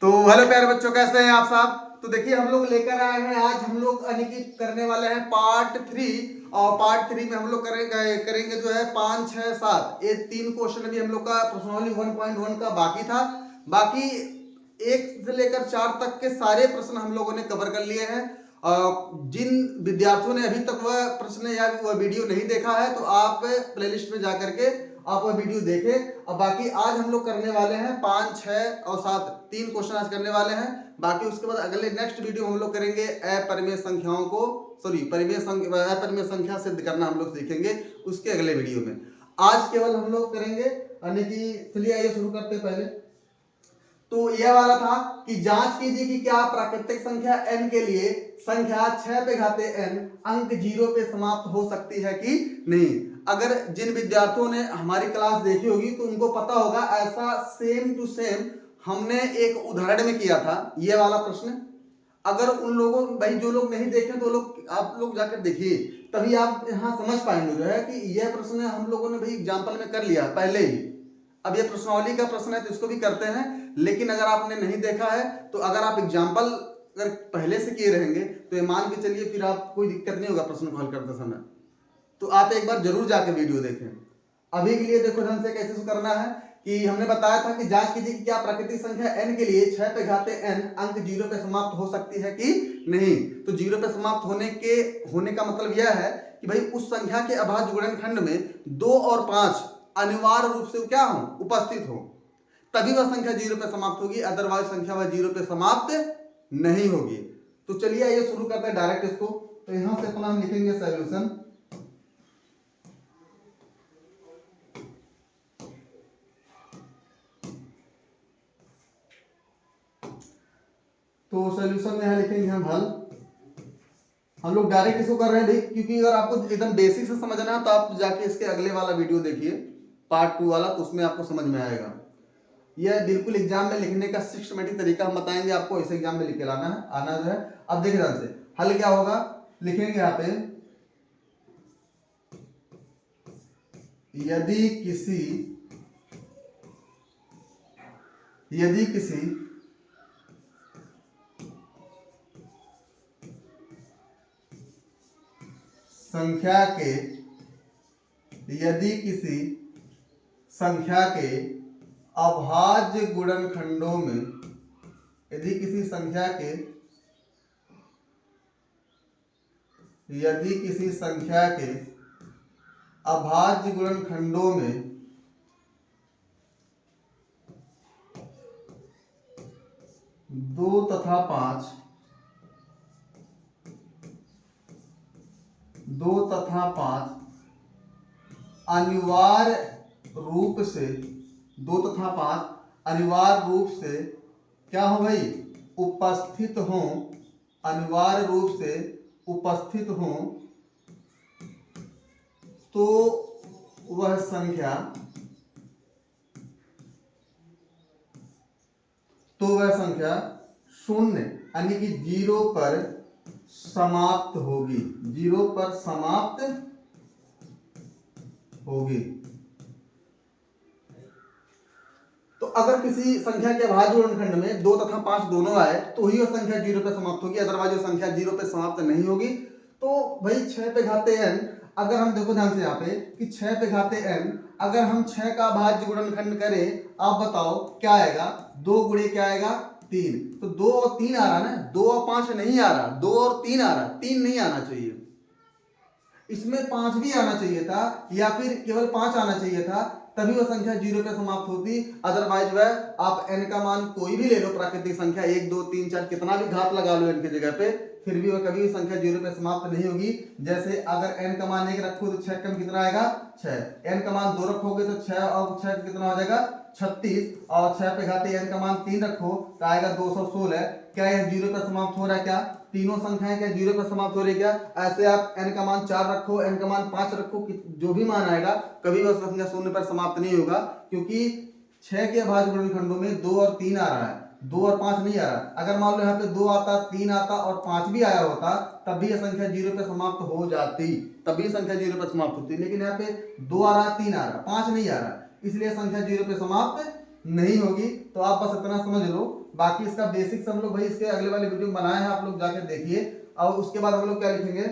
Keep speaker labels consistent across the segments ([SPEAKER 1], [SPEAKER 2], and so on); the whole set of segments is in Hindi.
[SPEAKER 1] तो हेलो प्यारे बच्चों, कैसे हैं आप सब। तो देखिए हम लोग लेकर आए हैं, आज हम लोग यानी कि करने वाले हैं पार्ट 3। और पार्ट 3 में हम लोग करेंगे जो है 5, 6, 7 ये 3 क्वेश्चन भी हम लोग का प्रश्नावली 1.1 का बाकी था। बाकी 1 से लेकर 4 तक के सारे प्रश्न हम लोगों ने कवर कर लिए हैं। जिन विद्यार्थियों ने अभी तक वह प्रश्न या वह वीडियो नहीं देखा है तो आप प्लेलिस्ट में जाकर के आप वह वीडियो देखें। और बाकी आज हम लोग करने वाले हैं 5, 6 और 7 3 क्वेश्चन आज करने वाले हैं। बाकी उसके बाद अगले नेक्स्ट वीडियो हम लोग करेंगे अपरिमेय संख्याओं को अपरिमेय संख्या सिद्ध करना हम लोग सीखेंगे उसके अगले वीडियो में। आज केवल हम लोग करेंगे यानी कि चलिए आइए शुरू करते हैं। पहले तो यह वाला था कि जांच कीजिए कि क्या प्राकृतिक संख्या n के लिए संख्या 6 पे घाते n अंक 0 पे समाप्त हो सकती है कि नहीं। अगर जिन विद्यार्थियों ने हमारी क्लास देखी होगी तो उनको पता होगा, ऐसा सेम टू सेम हमने एक उदाहरण में किया था ये वाला प्रश्न। अगर उन लोगों भाई जो लोग नहीं देखे तो आप लोग जाकर देखिए, तभी आप यहाँ समझ पाएंगे जो है कि यह प्रश्न हम लोगों ने भाई एग्जाम्पल में कर लिया पहले ही। अब ये प्रश्नावली का प्रश्न है तो इसको भी करते हैं, लेकिन अगर आपने नहीं देखा है तो अगर आप एग्जाम्पल अगर पहले से किए रहेंगे तो ये मान के चलिए फिर आप कोई दिक्कत नहीं होगा प्रश्न को हल करते समय। तो आप एक बार जरूर जाके वीडियो देखें। अभी के लिए देखो ढंग से कैसे करना है कि हमने बताया था कि जांच कीजिए कि क्या प्राकृतिक संख्या n के लिए 6 पे घाते n अंक 0 पे समाप्त हो सकती है कि नहीं। तो 0 पे समाप्त होने का मतलब यह है कि भाई उस संख्या के अभाज्य गुणनखंड में 2 और 5 अनिवार्य रूप से क्या हो, उपस्थित हो, तभी वह संख्या 0 पे समाप्त होगी, अदरवाइज संख्या वह 0 पे समाप्त नहीं होगी। तो चलिए आइए शुरू करते हैं डायरेक्ट इसको। तो यहां से अपना हम लिखेंगे सॉल्यूशन। तो सॉल्यूशन में यहां लिखेंगे हम हल। हम लोग डायरेक्ट इसको कर रहे हैं भाई, क्योंकि अगर आपको एकदम बेसिक से समझना है तो आप जाके इसके अगले वाला वीडियो देखिए पार्ट 2 वाला, तो उसमें आपको समझ में आएगा। यह बिल्कुल एग्जाम में लिखने का सिस्टमेटिक तरीका हम बताएंगे आपको, ऐसे एग्जाम में लिख के लाना है, आना जो है। अब देखिए ध्यान से हल क्या होगा, लिखेंगे यहाँ पे यदि किसी संख्या के अभाज्य गुणनखंडों में यदि किसी संख्या के अभाज्य गुणनखंडों में 2 तथा 5 अनिवार्य रूप से क्या हो भाई, अनिवार्य रूप से उपस्थित हो, तो वह संख्या शून्य यानी कि 0 पर समाप्त होगी। तो अगर किसी संख्या के अभाज्य गुणनखंड में 2 तथा 5 दोनों आए तो ही वह संख्या 0 पे समाप्त होगी, अदरवाइज वो संख्या 0 पे समाप्त नहीं होगी। तो भाई 6 पे घाते n, अगर हम देखो ध्यान से यहाँ पे कि 6 पे घाते n, अगर हम 6 का अभाज्य गुणनखंड करें, आप बताओ क्या आएगा, 2 गुणे क्या आएगा 3। तो 2 और 3 आ रहा ना, 2 और 5 नहीं आ रहा, 2 और 3 आ रहा, 3 नहीं आना चाहिए, इसमें 5 भी आना चाहिए था या फिर केवल 5 आना चाहिए था, तभी वह संख्या 0 पे समाप्त होती। अदरवाइज वह आप n का मान कोई भी ले लो, प्राकृतिक संख्या 1, 2, 3, 4 कितना भी घात लगा लो n की जगह पे, फिर भी वह कभी भी संख्या 0 पे समाप्त नहीं होगी। जैसे अगर n का मान 1 रखो तो 6 कम कितना आएगा 6, n का मान 2 रखोगे तो 6 और 6 कितना हो जाएगा 36, और 6 पे घाते n का मान 3 रखो तो आएगा 216। क्या यह 0 पे समाप्त हो रहा है? क्या तीनों संख्याएं क्या 0 पे समाप्त हो रही है? क्या ऐसे आप n का मान 4 रखो, n का मान 5 रखो, जो भी मान आएगा कभी वह संख्या 0 पर समाप्त नहीं होगा, क्योंकि 6 के अभाज्य गुणनखंडों में 2 और 3 आ रहा है, 2 और 5 नहीं आ रहा। अगर मान लो यहाँ पे 2 आता, 3 आता और 5 भी आया होता, तब भी यह संख्या 0 पे समाप्त हो जाती, तभी संख्या 0 पे समाप्त होती। लेकिन यहाँ पे 2 आ रहा, 3 आ रहा, 5 नहीं आ रहा, इसलिए संख्या 0 पे समाप्त नहीं होगी। तो आप बस इतना समझ लो, बाकी इसका बेसिक्स हम लोग भाई इसके अगले वाले वीडियो में बनाए हैं, आप लोग जाकर देखिए। और उसके बाद हम लोग क्या लिखेंगे,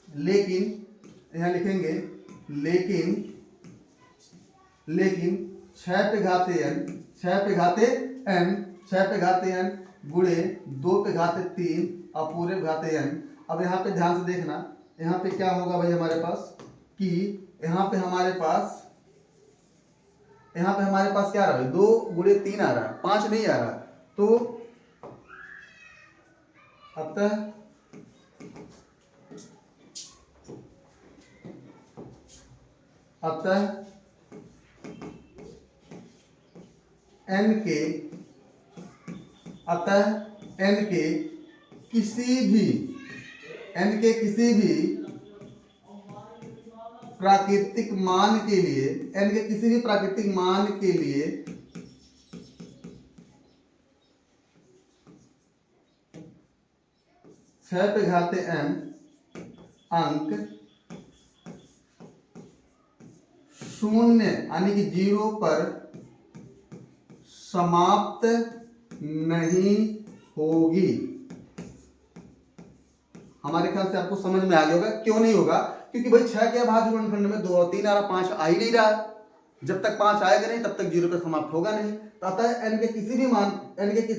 [SPEAKER 1] लेकिन, यहाँ लिखेंगे लेकिन 6 पे घाते n, 6 पे घाते n, 6 पे घाते n गुणे 2 पे घाते 3 और पूरे पे घाते n। अब यहाँ पे ध्यान से देखना, यहाँ पे क्या होगा भाई हमारे पास कि यहाँ पे हमारे पास क्या आ रहा है, 2 गुणे 3 आ रहा है, 5 नहीं आ रहा। तो अतः n के किसी भी प्राकृतिक मान के लिए, n के किसी भी प्राकृतिक मान के लिए 6 पे घाते n अंक 0 यानी कि 0 पर समाप्त नहीं होगी। हमारे ख्याल से आपको समझ में आ गया होगा। क्यों नहीं होगा, क्योंकि भाई 6 के अभाज्य गुणनखंड में 2 और 3 आ रहा, 5 आ ही नहीं रहा। जब तक 5 आएगा नहीं तब तक 0 पर समाप्त होगा नहीं। तो अतः n के किसी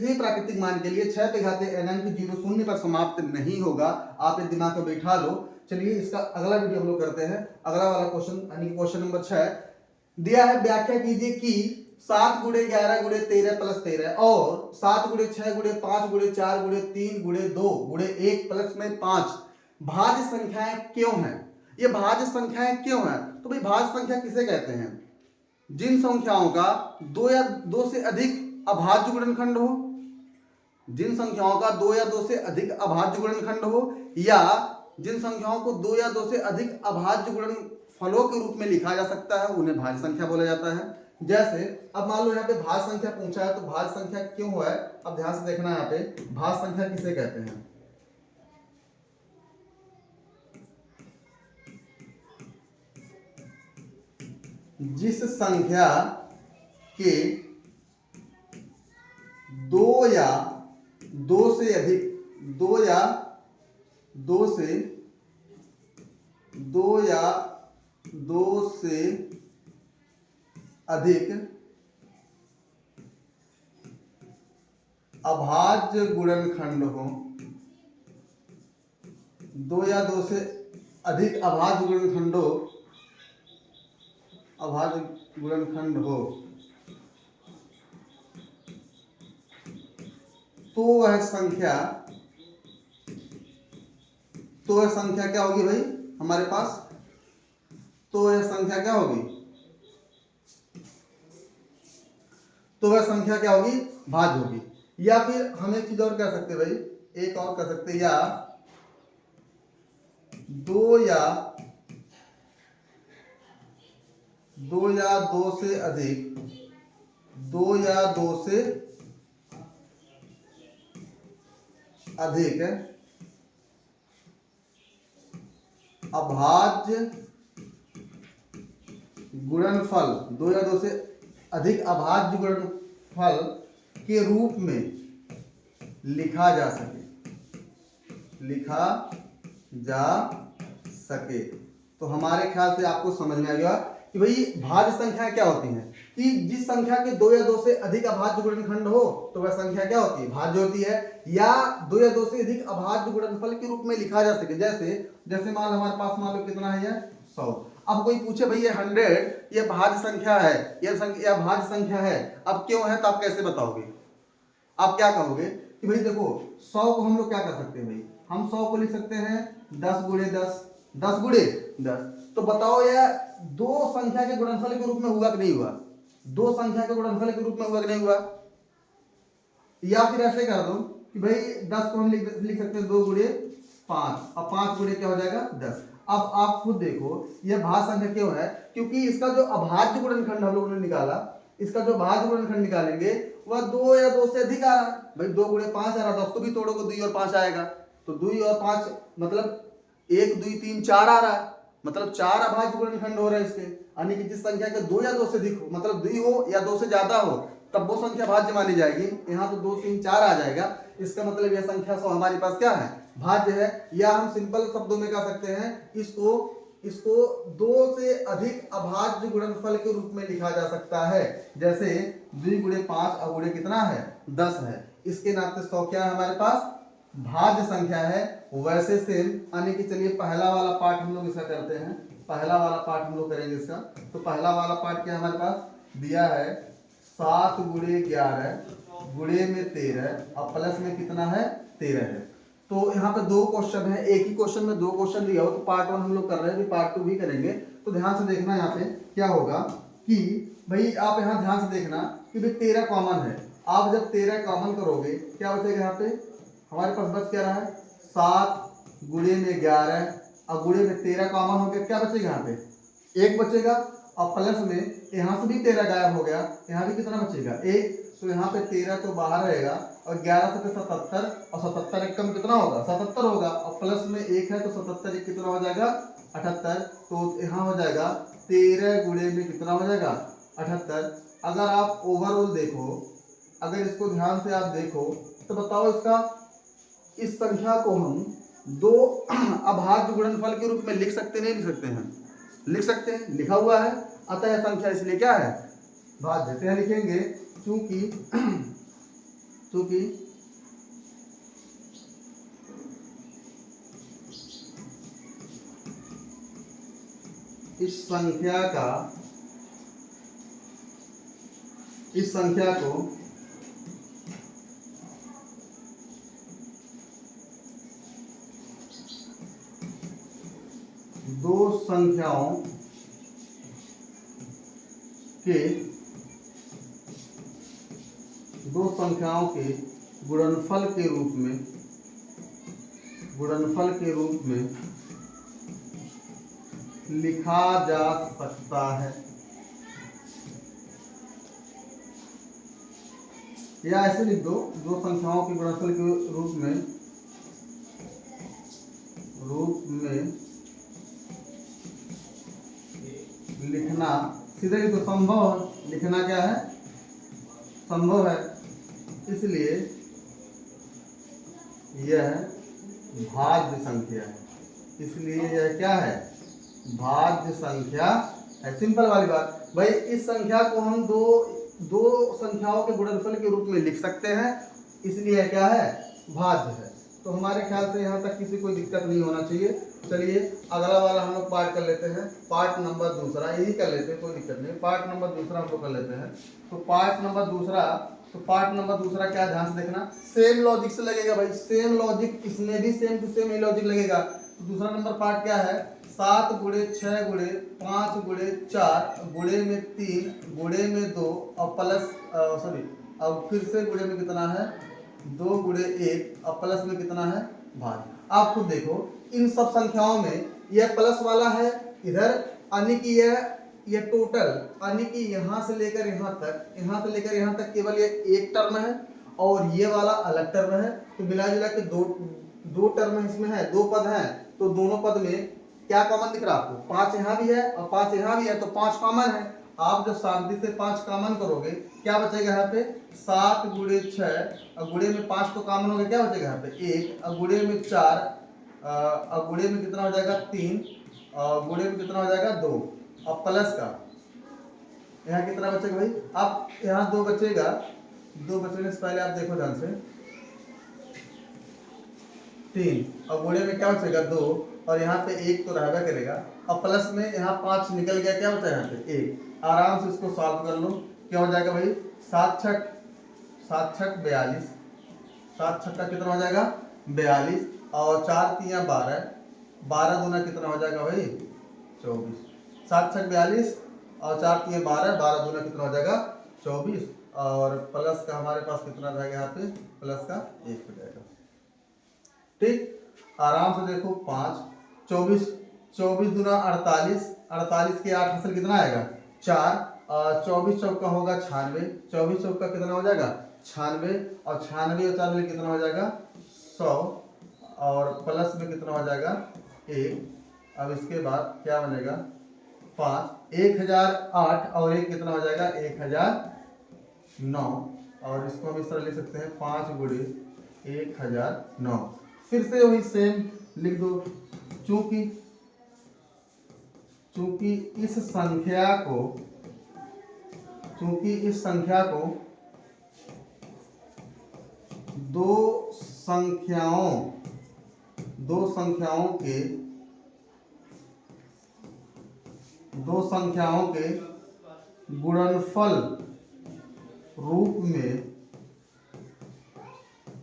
[SPEAKER 1] भी प्राकृतिक मान के लिए 6 पे घाते n अंक 0 शून्य पर समाप्त नहीं होगा। आप ये दिमाग में बैठा लो। चलिए इसका अगला वीडियो हम लोग करते हैं। अगला वाला क्वेश्चन यानी क्वेश्चन नंबर 6 दिया है, व्याख्या कीजिए कि 7 गुणे 11 गुणे 13 प्लस 13 और 7 गुणे 6 गुणे 5 गुणे 4 गुणे 3 गुणे 2 गुणे 1 प्लस में 5 भाज्य संख्याएं क्यों हैं। ये भाज्य संख्याएं क्यों हैं? तो भाई भाज्य संख्या किसे कहते हैं? जिन संख्याओं का 2 या 2 से अधिक अभाज्य गुणनखंड हो, जिन संख्याओं का 2 या 2 से अधिक अभाज्य गुणनखंड हो, या जिन संख्याओं को 2 या 2 से अधिक अभाज्य गुणनफलों के रूप में लिखा जा सकता है, उन्हें भाज्य संख्या बोला जाता है। जैसे अब मान लो यहाँ पे भाज्य संख्या पूछा है, तो भाज्य संख्या क्यों है, अब ध्यान से देखना। यहाँ पे भाज्य संख्या किसे कहते हैं? जिस संख्या के 2 या 2 से अधिक 2 या 2 से 2 या 2 से अधिक अभाज्य गुणनखंड हो, 2 या 2 से अधिक अभाज्य गुणनखंड हो, तो वह संख्या क्या होगी भाई हमारे पास? तो यह संख्या क्या होगी? तो वह संख्या क्या होगी? भाज्य होगी। या फिर हम एक चीज और कह सकते हैं भाई, एक और कह सकते हैं, या 2 या 2 से अधिक 2 या 2 से अधिक अभाज्य गुणनफल, 2 या 2 से अधिक अभाज्य गुणनफल के रूप में लिखा जा सके। तो हमारे ख्याल से आपको समझ में आ गया कि भाई भाज्य संख्याएं क्या होती हैं, कि जिस संख्या के 2 या 2 से अधिक अभाज्य गुणनखंड हो तो वह संख्या क्या होती है? भाज्य होती है। या 2 या 2 से अधिक अभाज्य गुणनफल के रूप में लिखा जा सके। जैसे मान हमारे पास मान लो कितना है, ये 100। अब कोई पूछे भाई ये 100 ये भाज्य संख्या है, ये संख्या भाज्य संख्या है, अब क्यों है? तो आप कैसे बताओगे? आप क्या कहोगे कि भाई देखो 100 को हम लोग क्या कर सकते हैं भाई, हम 100 को लिख सकते हैं 10 गुणे 10, 10 गुणे 10। तो बताओ यार, 2 संख्या के गुणनफल के रूप में हुआ कि नहीं हुआ? 2 संख्या के गुणनफल के रूप में हुआ कि नहीं हुआ? या फिर ऐसे कर दो कि भाई 10 को हम लिख सकते हैं 2 गुणे 5, अब 5 गुणे क्या हो जाएगा? 10। अब आप खुद देखो यह भाज्य संख्या क्यों है, क्योंकि इसका जो अभाज्य गुणनखंड हम लोगों ने निकाला, इसका जो भाज्य गुणनखंड निकालेंगे वह 2 या 2 से अधिक आ रहा है। भाई 2 गुणे 5 आ रहा था, उसको भी तोड़ोगे 2 और 5 आएगा, तो 2 और 5 मतलब 1 2 3 4 आ रहा है। मतलब 4 अभाज्य गुणनखंड हो रहे हैं इसके, यानी कि जिस संख्या के 2 या 2 से अधिक हो, मतलब 2 हो या 2 से ज्यादा हो, तब वो संख्या भाज्य मानी जाएगी। यहाँ तो 2 3 4 आ जाएगा, इसका मतलब यह संख्या 100 हमारे पास क्या है, भाज्य है। या हम सिंपल शब्दों में कह सकते हैं इसको 2 से अधिक अभाज्य गुणनफल के रूप में लिखा जा सकता है। जैसे 2 गुणे 5 अगुणे कितना है, 10 है। इसके नाते 100 क्या है हमारे पास, भाज्य संख्या है। वैसे सेम यानी कि चलिए पहला वाला पार्ट हम लोग इसका करते हैं, पहला वाला पार्ट हम लोग करेंगे इसका। तो पहला वाला पार्ट क्या हमारे पास दिया है, 7 गुणे 11 गुणे में 13 और प्लस में कितना है, 13 है। तो यहाँ पे 2 क्वेश्चन है, एक ही क्वेश्चन में 2 क्वेश्चन दिया हो, तो पार्ट 1 हम लोग कर रहे हैं, पार्ट 2 भी करेंगे। तो ध्यान से देखना यहाँ पे क्या होगा कि भाई आप यहाँ ध्यान से देखना कि भाई 13 कॉमन है। आप जब 13 कॉमन करोगे क्या बचेगा, यहाँ पे हमारे पास बच क्या रहा है, 7 गुणे में 11 और गुणे में 13 कॉमन हो गया, क्या बचेगा यहाँ पे 1 बचेगा। और प्लस में यहाँ से भी 13 गायब हो गया, यहाँ भी कितना बचेगा 1। तो यहाँ पे 13 तो बाहर रहेगा और 11 से 77 और 77 एक कम कितना होगा, 77 होगा। और प्लस में 1 है तो 77 एक कितना हो जाएगा, 78। तो यहाँ हो जाएगा 13 गुणे में कितना हो जाएगा, 78। अगर आप ओवरऑल देखो, अगर इसको ध्यान से आप देखो तो बताओ इसका, इस संख्या को हम 2 अभाज्य गुणनफल के रूप में लिख सकते नहीं लिख सकते हैं, लिख सकते हैं, लिखा हुआ है। अतः यह संख्या इसलिए क्या है, भाज्य। तो लिखेंगे चूंकि इस संख्या को दो संख्याओं के गुणनफल के रूप में लिखा जा सकता है, या ऐसे लिख दो, दो संख्याओं के गुणनफल के रूप में लिखना, सीधे लिख दो, संभव है। लिखना क्या है, संभव है, इसलिए यह भाज्य संख्या है। इसलिए यह क्या है, भाज्य संख्या है। सिंपल वाली बात भाई, इस संख्या को हम दो संख्याओं के गुणनफल के रूप में लिख सकते हैं, इसलिए क्या है, भाज्य है। तो हमारे ख्याल से यहाँ तक किसी कोई दिक्कत नहीं होना चाहिए। चलिए अगला वाला हम लोग पार्ट कर लेते हैं, पार्ट नंबर दूसरा, यही कर लेते हैं, कोई दिक्कत नहीं। पार्ट नंबर दूसरा हम लोग कर लेते हैं। तो पार्ट नंबर दूसरा क्या, ध्यान से देखना, सेम लॉजिक से लगेगा भाई, सेम लॉजिक, इसमें भी सेम टू सेम ही लॉजिक लगेगा। तो दूसरा नंबर पार्ट क्या है, 7 गुणे 6 गुणे 5 गुणे 4 गुणे में 3 गुणे में 2 और प्लस अब फिर से गुणे में कितना है, 2 गुणे 1 और प्लस में कितना है, भाज्य। आप खुद देखो इन सब संख्याओं में यह प्लस वाला है इधर, यानी कि यह टोटल, यानी कि यहाँ से लेकर यहाँ तक केवल ये एक टर्म है और ये वाला अलग टर्म है। तो मिला जुला के दो टर्म इसमें है, 2 पद हैं। तो दोनों पद में क्या कॉमन दिख रहा है आपको, 5 यहाँ भी है और 5 यहाँ भी है, तो 5 कॉमन है। आप जब शांति से 5 कॉमन करोगे क्या बचेगा यहाँ पे, 7 गुणे 6 और गुणे में 5 तो कॉमन हो गया, क्या बचेगा यहाँ पे 1 और गुणे में 4 और गुणे में कितना हो जाएगा 3 और गुणे में कितना हो जाएगा 2 और प्लस का यहाँ कितना बचेगा भाई, आप यहाँ 2 बचेगा, 2 बचने से पहले आप देखो ध्यान से, 3 और गुणे में क्या बचेगा 2 और यहाँ पे 1 तो रहना करेगा और प्लस में यहाँ 5 निकल गया, क्या बचा यहाँ पे 1। आराम से इसको सॉल्व कर लो, क्या हो जाएगा भाई, 7 छक 42, 7 छक्का कितना हो जाएगा 42 और 4 तिया 12, 12 दूना कितना हो जाएगा भाई 24, 7 छक 42 और 4 तिया 12, 12 दूना कितना हो जाएगा 24 और प्लस का हमारे पास कितना रहेगा यहाँ पे, प्लस का 1 हो जाएगा। ठीक, आराम से देखो 5 24 24 दूना 48, 48 के 8 हासिल कितना आएगा 4, 24 चौका होगा 96, 24 चौका कितना हो जाएगा 96 और 96 और 4 में कितना हो जाएगा 100 और प्लस में कितना हो जाएगा 1 अब इसके बाद क्या बनेगा 5, 1008 और एक कितना हो जाएगा 1009, और इसको हम इस तरह लिख सकते हैं 5 गुणे 1009। फिर से वही सेम लिख दो, चूंकि इस संख्या को दो संख्याओं के गुणनफल रूप में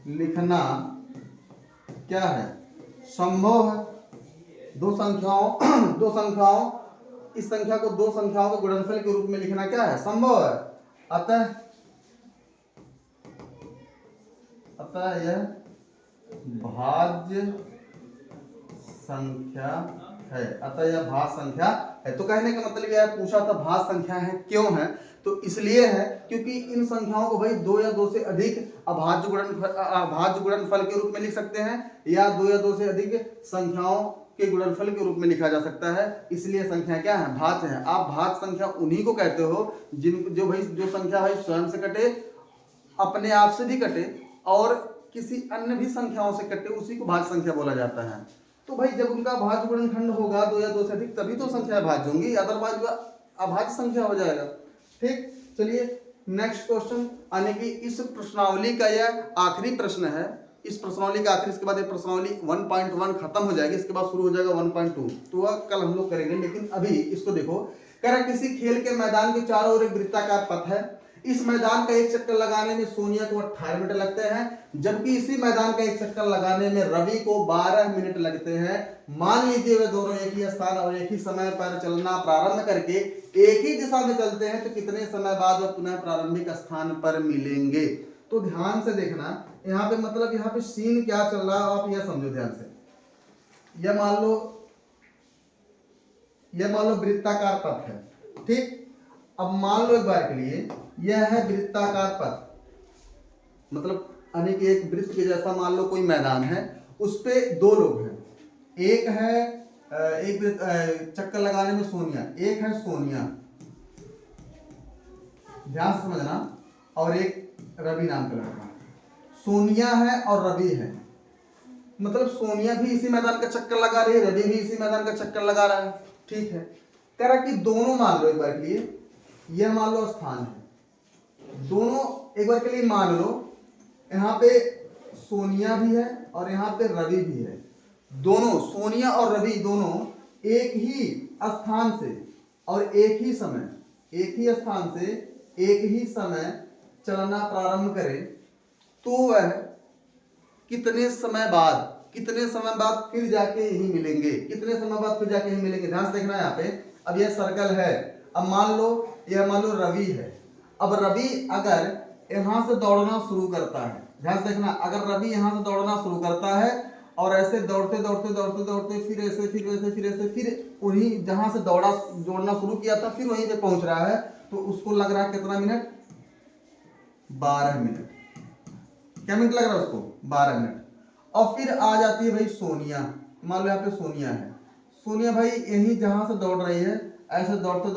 [SPEAKER 1] लिखना क्या है, संभव है। दो संख्याओं इस संख्या को दो संख्याओं के गुणनफल के रूप में लिखना क्या है, संभव है। अतः यह भाज्य संख्या है। तो कहने का मतलब यह पूछा था भाज्य संख्या है, क्यों है? तो इसलिए है क्योंकि इन संख्याओं को भाई दो या दो से अधिक अभाज्य गुणनफल के रूप में लिख सकते हैं, या दो या दो से अधिक संख्याओं के गुणनफल के रूप में लिखा जा सकता है, इसलिए संख्या क्या है, भाज्य है। आप भाज्य संख्या उन्हीं को कहते हो जो संख्या भाई स्वयं से कटे, अपने आप से भी कटे और किसी अन्य भी संख्याओं से कटे, उसी को भाज्य संख्या बोला जाता है। तो भाई जब उनका भाज्य गुणनखंड होगा दो या दो से अधिक, तभी तो संख्या भाज्य होंगी, अदरवाइज वह अभाज्य संख्या हो जाएगा। ठीक, चलिए नेक्स्ट क्वेश्चन, यानी कि इस प्रश्नावली का यह आखिरी प्रश्न है। इस प्रश्नावली का आखिरी, इसके बाद ये प्रश्नावली 1.1 खत्म हो जाएगी, इसके बाद शुरू हो जाएगा 1.2, तो वह कल हम लोग करेंगे। लेकिन अभी इसको देखो, कह रहा किसी खेल के मैदान के चारों ओर एक वृत्ताकार पथ है। इस मैदान का एक चक्कर लगाने में सोनिया को 18 मिनट लगते हैं, जबकि इसी मैदान का एक चक्कर लगाने में रवि को 12 मिनट लगते हैं। मान लीजिए वे दोनों एक ही स्थान और एक ही समय पर चलना प्रारंभ करके एक ही दिशा में चलते हैं, तो कितने समय बाद वह पुनः प्रारंभिक स्थान पर मिलेंगे? तो ध्यान से देखना, यहाँ पे मतलब यहाँ पे सीन क्या चल रहा है आप यह समझो ध्यान से। यह मान लो वृत्ताकार पथ है, ठीक। अब मान लो एक बार के लिए यह है वृत्ताकार पथ, मतलब अनेक एक वृत्त के जैसा मान लो कोई मैदान है, उस पे दो लोग हैं, एक है चक्कर लगाने में सोनिया, एक है सोनिया, ध्यान से समझना, और एक रवि नाम का लड़का। सोनिया है और रवि है, मतलब सोनिया भी इसी मैदान का चक्कर लगा रही है, रवि भी इसी मैदान का चक्कर लगा रहा है, ठीक है। कह रहा कि दोनों मान लो एक बार के लिए, यह मान लो स्थान है, दोनों एक बार के लिए मान लो यहाँ पे सोनिया भी है और यहाँ पे रवि भी है। दोनों सोनिया और रवि दोनों एक ही स्थान से और एक ही स्थान से एक ही समय चलना प्रारंभ करें, तो वह कितने समय बाद फिर जाके यही मिलेंगे, ध्यान से देखना यहाँ पे। अब यह सर्कल है, अब मान लो रवि है। अब रवि अगर यहाँ से दौड़ना शुरू करता है, ध्यान से देखना, अगर रवि यहाँ से दौड़ना शुरू करता है और ऐसे दौड़ते फिर उन्हीं जहाँ से दौड़ना शुरू किया था फिर वहीं पे पहुंच रहा है, तो उसको लग रहा है कितना मिनट, 12 मिनट। क्या मिनट लग रहा है उसको, 12 मिनट। और फिर आ जाती है भाई सोनिया, मान लो यहाँ पे सोनिया है, सोनिया भाई यहीं जहां से दौड़ रही है, ऐसे दौड़ते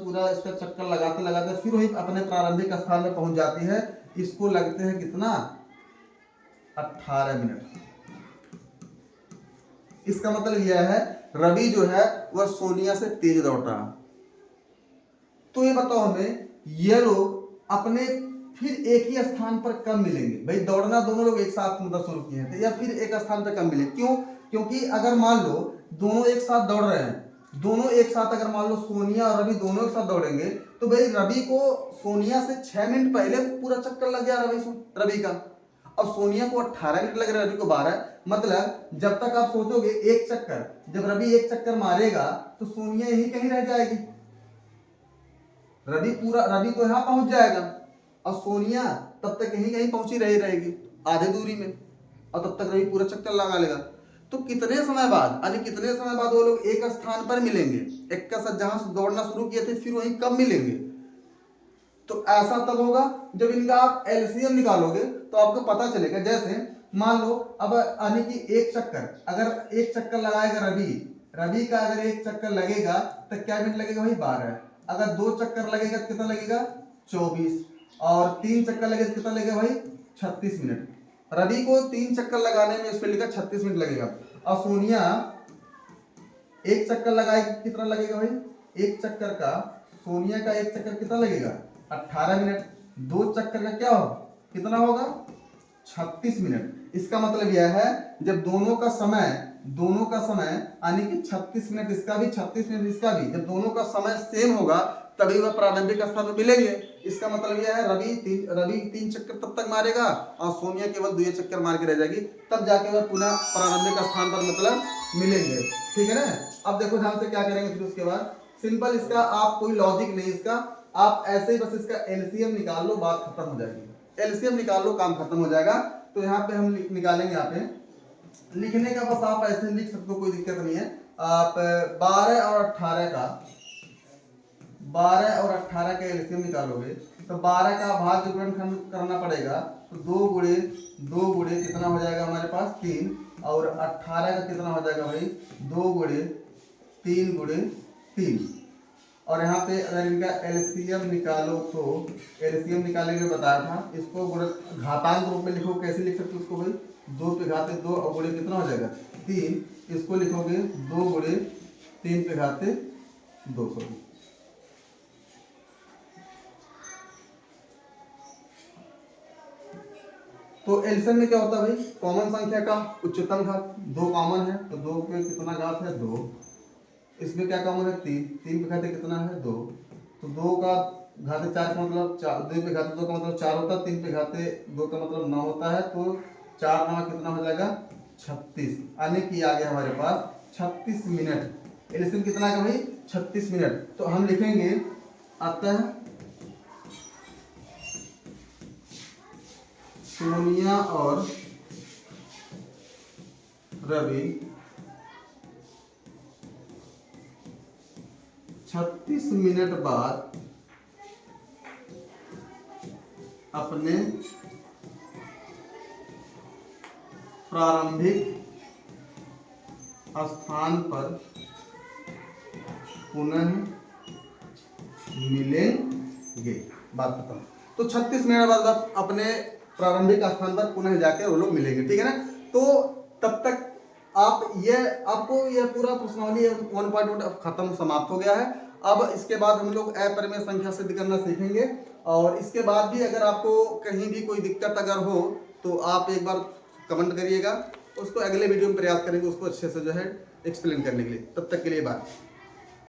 [SPEAKER 1] पूरा इसका चक्कर लगाते फिर वही अपने प्रारंभिक स्थान में पहुंच जाती है। इसको लगते हैं कितना, 18 मिनट। इसका मतलब यह है रवि जो है वह सोनिया से तेज दौड़ रहा। तो ये बताओ हमें, ये लोग अपने फिर एक ही स्थान पर कब मिलेंगे? भाई दौड़ना दोनों लोग एक साथ मतलब शुरू किए थे, या फिर एक स्थान पर कब मिले? क्यों? क्योंकि अगर मान लो दोनों एक साथ दौड़ रहे हैं, दोनों एक साथ, अगर मान लो सोनिया और रवि दोनों एक साथ दौड़ेंगे, तो भाई रवि को सोनिया से 6 मिनट पहले पूरा चक्कर लग गया रवि का, और सोनिया को 18 मिनट लग रहा है, रवि को 12। मतलब जब तक आप सोचोगे एक चक्कर, जब रवि एक चक्कर मारेगा तो सोनिया यही कहीं रह जाएगी, रवि तो यहाँ पहुंच जाएगा, और सोनिया तब तक कहीं पहुंची रहेगी आधे दूरी में, और तब तक रवि पूरा चक्कर लगा लेगा। तो कितने समय बाद वो लोग एक स्थान पर मिलेंगे, एक का साथ जहां से दौड़ना शुरू किए थे फिर वहीं कब मिलेंगे? तो ऐसा तब होगा जब इनका आप एलसीएम निकालोगे तो आपको पता चलेगा। जैसे मान लो अब यानी कि अगर एक चक्कर लगाएगा रवि, रवि का अगर एक चक्कर लगेगा तो क्या मिनट लगेगा भाई 12। अगर 2 चक्कर लगेगा तो कितना लगेगा 24। और 3 चक्कर लगेगा तो कितना लगेगा भाई 36 मिनट। रवि को 3 चक्कर लगाने में इस पे लिखा 36 मिनट लगेगा। और सोनिया एक चक्कर लगाएगी कितना लगेगा भाई, एक चक्कर का सोनिया का एक चक्कर कितना लगेगा 18 मिनट। 2 चक्कर का क्या होगा कितना होगा 36 मिनट। इसका मतलब यह है जब दोनों का समय यानी कि 36 मिनट इसका भी 36 मिनट इसका भी, जब दोनों का समय सेम होगा तभी वह प्रारंभिक स्थान पर मिलेंगे। इसका मतलब यह है रवि 3 चक्कर तब तक मारेगा और सोनिया केवल 2 चक्कर मार के रह जाएगी, तब जाके वह पुनः प्रारंभिक स्थान पर मतलब मिलेंगे। ठीक है ना। अब देखो ध्यान से क्या करेंगे फिर उसके बाद सिंपल, इसका आप कोई लॉजिक नहीं, इसका आप ऐसे ही बस इसका एलसीएम निकाल लो, बात खत्म हो जाएगी। एलसीएम निकाल लो, काम खत्म हो जाएगा। तो यहाँ पे हम निकालेंगे, यहाँ पे लिखने का बस आप ऐसे लिख सकते हो, कोई दिक्कत नहीं है। आप 12 और 18 का एलसीएम निकालोगे तो 12 का भाग विकर्ण करना पड़ेगा, तो 2 गुणे कितना हो जाएगा हमारे पास 3, और 18 का कितना हो जाएगा भाई 2 गुणे 3। और यहाँ पे अगर इनका एलसीएम निकालो तो एलसीएम निकालने में बताया था, इसको घातांक रूप में लिखो, कैसे लिख सकते हो उसको भाई 2 पे घाते 2 और गुणे कितना हो जाएगा 3। इसको लिखोगे 2 गुणे 3 पे घाते 2। तो एलसीएम में क्या होता है भाई, कॉमन संख्या का उच्चतम घात, 2 कॉमन है तो 2 पे कितना घात है 2, इसमें क्या कॉमन है 3 पे घाते कितना है 2, तो 2 का घाते 4 का मतलब 2 पे घाते 2 का मतलब 4 होता है, 3 पे घाते 2 का मतलब 9 होता है, तो 4 9 कितना हो जाएगा 36, यानी कि आ गया हमारे पास 36 मिनट। एलसीएम कितना है भाई 36 मिनट। तो हम लिखेंगे अतः सोनिया और रवि 36 मिनट बाद अपने प्रारंभिक स्थान पर पुनः मिलेंगे। बात खत्म। तो 36 मिनट बाद अपने प्रारंभिक स्थान पर पुनः जाकर वो लोग मिलेंगे। ठीक है ना। तो तब तक आपको यह पूरा प्रश्नावली 1.1 खत्म समाप्त हो गया है। अब इसके बाद हम लोग अपरिमेय संख्या सिद्ध करना सीखेंगे, और इसके बाद भी अगर आपको कहीं भी कोई दिक्कत अगर हो तो आप एक बार कमेंट करिएगा, उसको अगले वीडियो में प्रयास करेंगे उसको अच्छे से जो है एक्सप्लेन करने के लिए। तब तक के लिए बाय।